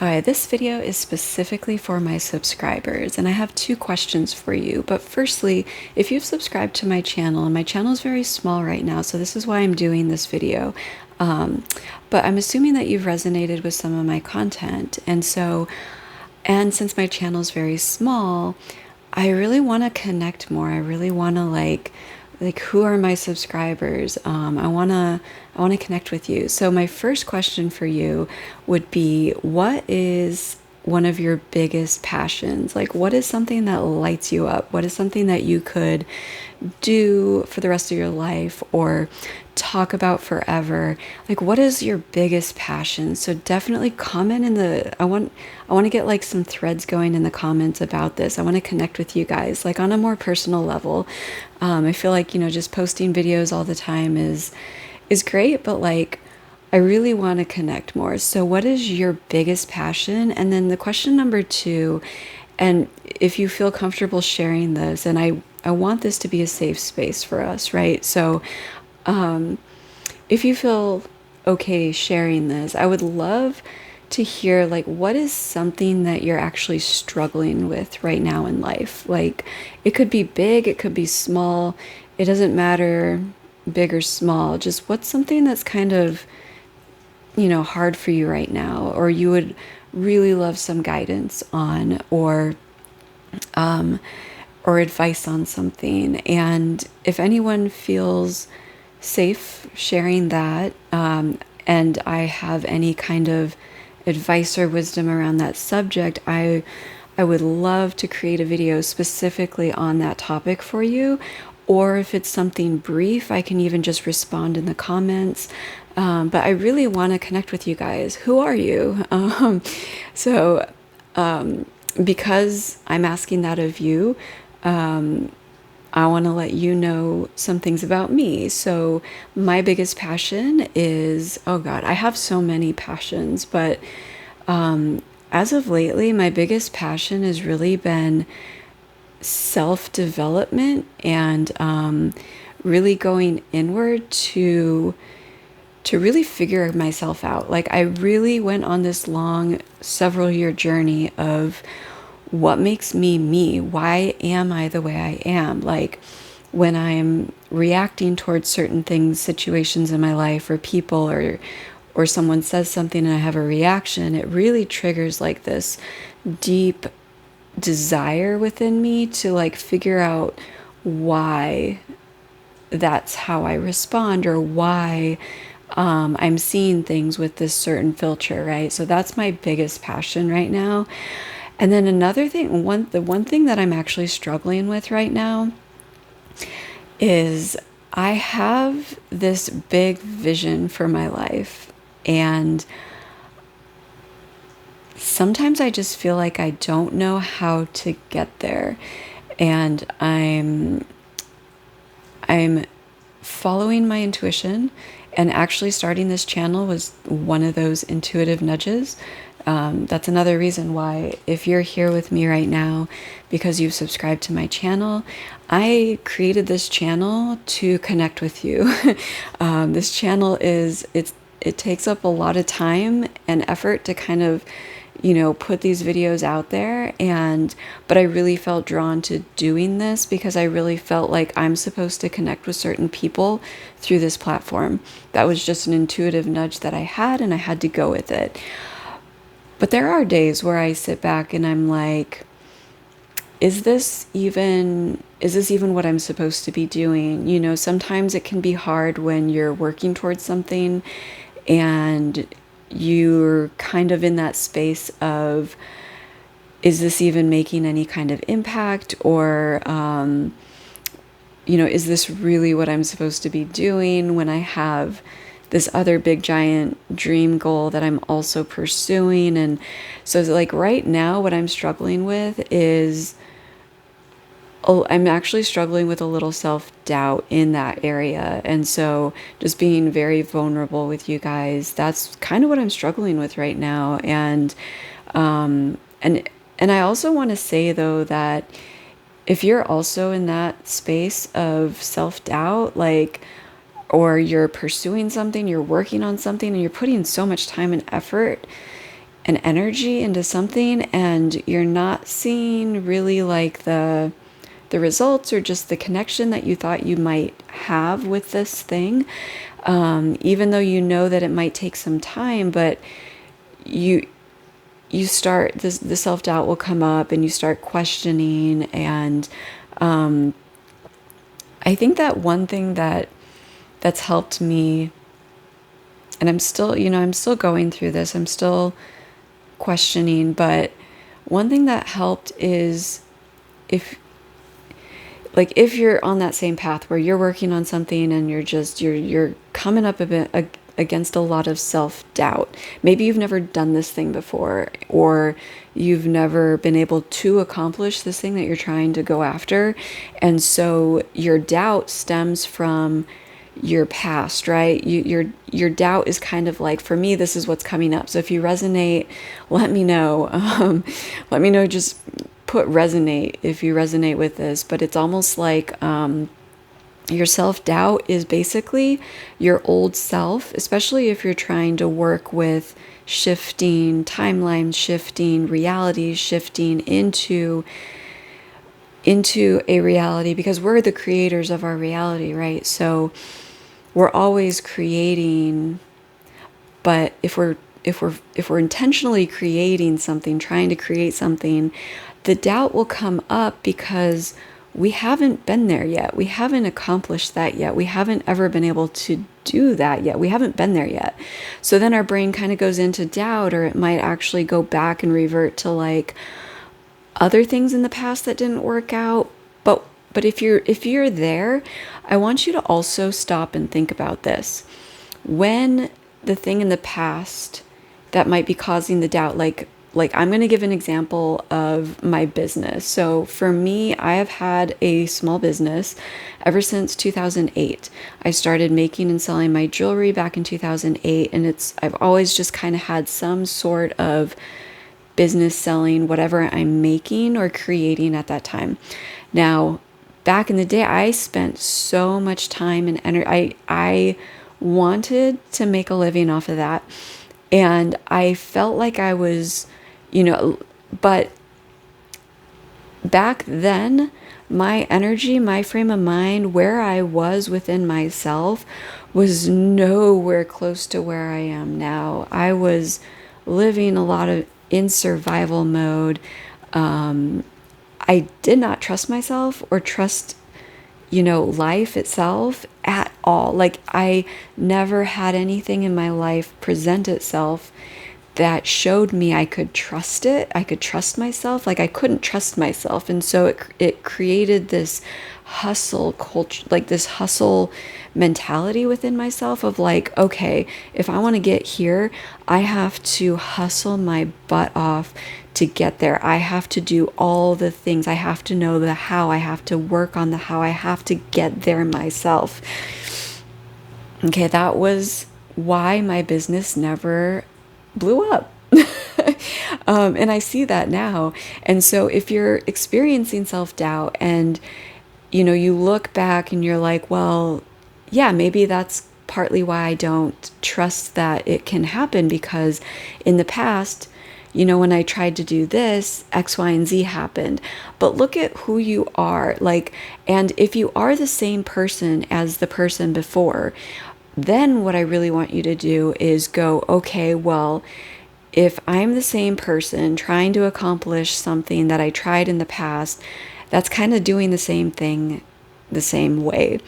Alright, this video is specifically for my subscribers, and I have two questions for you. But firstly, if you've subscribed to my channel, and my channel is very small right now, so this is why I'm doing this video. Um, but I'm assuming that you've resonated with some of my content, and since my channel is very small, I really want to connect more. I really want to like who are my subscribers? I want to connect with you. So my first question for you would be, what is one of your biggest passions? Like, what is something that lights you up? What is something that you could do for the rest of your life or talk about forever? Like, what is your biggest passion? So definitely comment in the I want to get like some threads going in the comments about this. I want to connect with you guys like on a more personal level. I feel like, just posting videos all the time is great, but like I really want to connect more. So what is your biggest passion? And then the question number two, and if you feel comfortable sharing this, and I want this to be a safe space for us, right? So if you feel okay sharing this, I would love to hear like what is something that you're actually struggling with right now in life. Like it could be big, it could be small. It doesn't matter big or small. Just what's something that's kind of, hard for you right now, or you would really love some guidance on, or advice on something. And if anyone feels safe sharing that, and I have any kind of advice or wisdom around that subject, I would love to create a video specifically on that topic for you. Or if it's something brief, I can even just respond in the comments. But I really want to connect with you guys. Who are you? So because I'm asking that of you, I want to let you know some things about me. So my biggest passion is, oh God, I have so many passions, but as of lately, my biggest passion has really been self-development and really going inward to really figure myself out. Like I really went on this long several year journey of what makes me me? Why am I the way I am? Like when I'm reacting towards certain things, situations in my life or people or someone says something and I have a reaction, it really triggers like this deep desire within me to like figure out why that's how I respond or why I'm seeing things with this certain filter, right? So that's my biggest passion right now. And then another thing, the one thing that I'm actually struggling with right now is I have this big vision for my life. And sometimes I just feel like I don't know how to get there. And I'm following my intuition, and actually starting this channel was one of those intuitive nudges. That's another reason why, if you're here with me right now because you've subscribed to my channel, I created this channel to connect with you. This channel it takes up a lot of time and effort to kind of put these videos out there, but I really felt drawn to doing this because I really felt like I'm supposed to connect with certain people through this platform. That was just an intuitive nudge that I had, and I had to go with it. But there are days where I sit back and I'm like, is this even what I'm supposed to be doing? Sometimes it can be hard when you're working towards something and you're kind of in that space of, is this even making any kind of impact? Or, is this really what I'm supposed to be doing when I have this other big giant dream goal that I'm also pursuing? And so like right now, what I'm struggling with is, I'm actually struggling with a little self-doubt in that area. And so just being very vulnerable with you guys, that's kind of what I'm struggling with right now. And I also want to say though that if you're also in that space of self-doubt, like, or you're pursuing something, you're working on something, and you're putting so much time and effort, an energy into something and you're not seeing really like the results or just the connection that you thought you might have with this thing, even though you know that it might take some time, but you start this, the self-doubt will come up and you start questioning. And I think that one thing that's helped me, and I'm still, I'm still going through this, I'm still questioning, but one thing that helped is if if you're on that same path where you're working on something and you're coming up a bit against a lot of self-doubt. Maybe you've never done this thing before, or you've never been able to accomplish this thing that you're trying to go after. And so your doubt stems from your past, right? Your doubt is kind of like, for me, this is what's coming up. So if you resonate, let me know. Let me know, just put resonate if you resonate with this. But it's almost like your self-doubt is basically your old self, especially if you're trying to work with shifting timelines, shifting realities, shifting into a reality, because we're the creators of our reality, right? So we're always creating, but if we're intentionally creating something, trying to create something, the doubt will come up because we haven't been there yet. We haven't accomplished that yet. We haven't ever been able to do that yet. We haven't been there yet. So then our brain kind of goes into doubt, or it might actually go back and revert to like other things in the past that didn't work out. But if you're there, I want you to also stop and think about this. When the thing in the past that might be causing the doubt, like I'm going to give an example of my business. So for me, I have had a small business ever since 2008. I started making and selling my jewelry back in 2008, and I've always just kind of had some sort of business selling whatever I'm making or creating at that time. Now, back in the day, I spent so much time and energy. I wanted to make a living off of that. And I felt like I was, but back then, my energy, my frame of mind, where I was within myself was nowhere close to where I am now. I was living a lot of in survival mode. I did not trust myself or trust, life itself at all. Like I never had anything in my life present itself that showed me I could trust it. I could trust myself. Like I couldn't trust myself. And so it created this hustle culture, like this hustle mentality within myself of like, okay, if I want to get here, I have to hustle my butt off to get there. I have to do all the things. I have to know the how. I have to work on the how. I have to get there myself. Okay, that was why my business never blew up. And I see that now. And so if you're experiencing self-doubt and, you look back and you're like, well, yeah, maybe that's partly why I don't trust that it can happen, because in the past, when I tried to do this, X, Y, and Z happened. But look at who you are. And if you are the same person as the person before, then what I really want you to do is go, okay, well, if I'm the same person trying to accomplish something that I tried in the past, that's kind of doing the same thing the same way.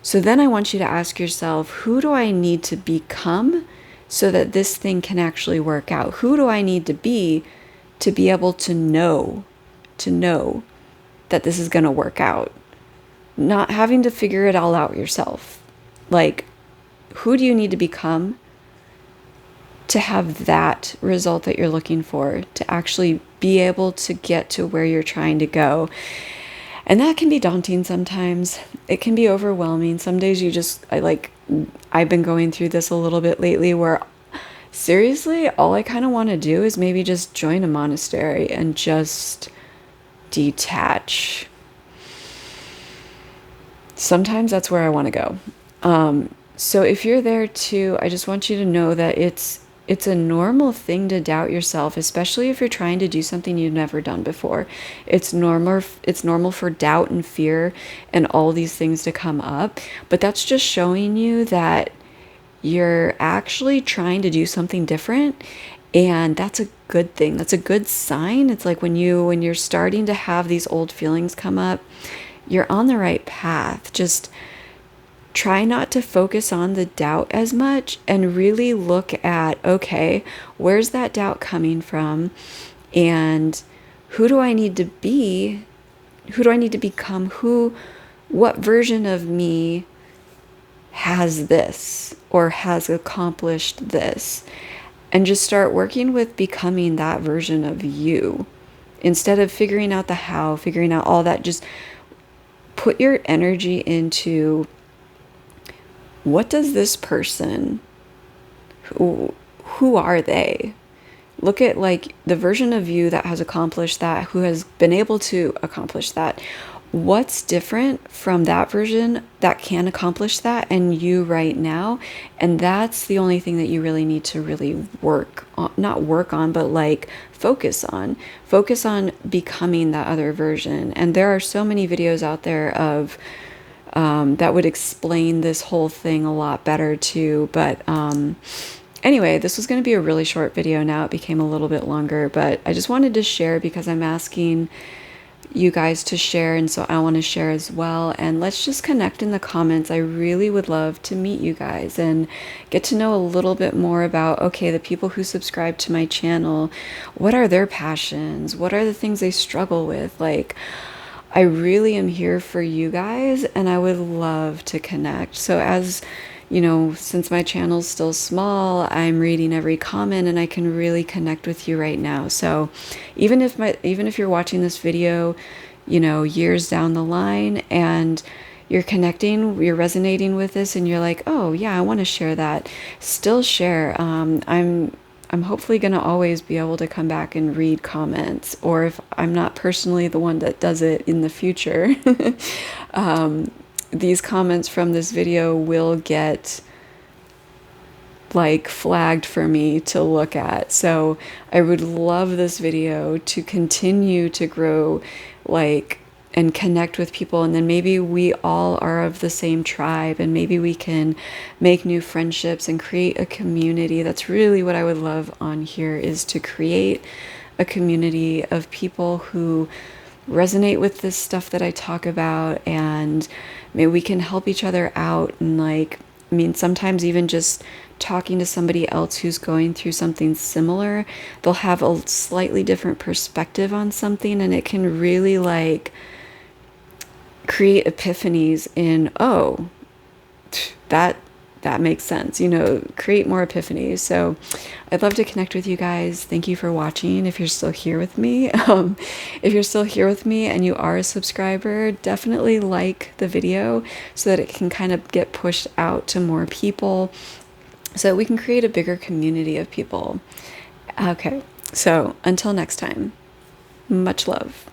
So then I want you to ask yourself, who do I need to become so that this thing can actually work out? Who do I need to be able to know that this is going to work out? Not having to figure it all out yourself. Like, who do you need to become to have that result that you're looking for, to actually be able to get to where you're trying to go? And that can be daunting sometimes. It can be overwhelming. Some days I've been going through this a little bit lately where seriously, all I kind of want to do is maybe just join a monastery and just detach. Sometimes that's where I want to go. So if you're there too, I just want you to know that it's it's a normal thing to doubt yourself, especially if you're trying to do something you've never done before. It's normal for doubt and fear and all these things to come up, but that's just showing you that you're actually trying to do something different, and that's a good thing. That's a good sign. It's like when you're starting to have these old feelings come up, you're on the right path. Just try not to focus on the doubt as much and really look at, okay, where's that doubt coming from? And who do I need to be? Who do I need to become? What version of me has this or has accomplished this? And just start working with becoming that version of you. Instead of figuring out the how, figuring out all that, just put your energy into, what does this person, who are they? Look at like the version of you that has accomplished that, who has been able to accomplish that. What's different from that version that can accomplish that and you right now? And that's the only thing that you really need to really work on, not work on, but like focus on. Focus on becoming that other version. And there are so many videos out there of that would explain this whole thing a lot better too. But anyway, this was going to be a really short video. Now it became a little bit longer, but I just wanted to share because I'm asking you guys to share, and so I want to share as well. And let's just connect in the comments. I really would love to meet you guys and get to know a little bit more about, okay, the people who subscribe to my channel, what are their passions? What are the things they struggle with? Like, I really am here for you guys, and I would love to connect. So as you know, since my channel's still small, I'm reading every comment and I can really connect with you right now. So even if you're watching this video, you know, years down the line and you're connecting, you're resonating with this and you're like, oh yeah, I want to share that, still share. I'm hopefully going to always be able to come back and read comments, or if I'm not personally the one that does it in the future, these comments from this video will get like flagged for me to look at. So I would love this video to continue to grow, like, and connect with people, and then maybe we all are of the same tribe and maybe we can make new friendships and create a community. That's really what I would love on here, is to create a community of people who resonate with this stuff that I talk about, and maybe we can help each other out. And like, I mean, sometimes even just talking to somebody else who's going through something similar, they'll have a slightly different perspective on something, and it can really like create epiphanies in, oh, that makes sense, you know, create more epiphanies. So I'd love to connect with you guys. Thank you for watching. If you're still here with me, if you're still here with me and you are a subscriber, definitely like the video so that it can kind of get pushed out to more people so that we can create a bigger community of people. Okay, so until next time, much love.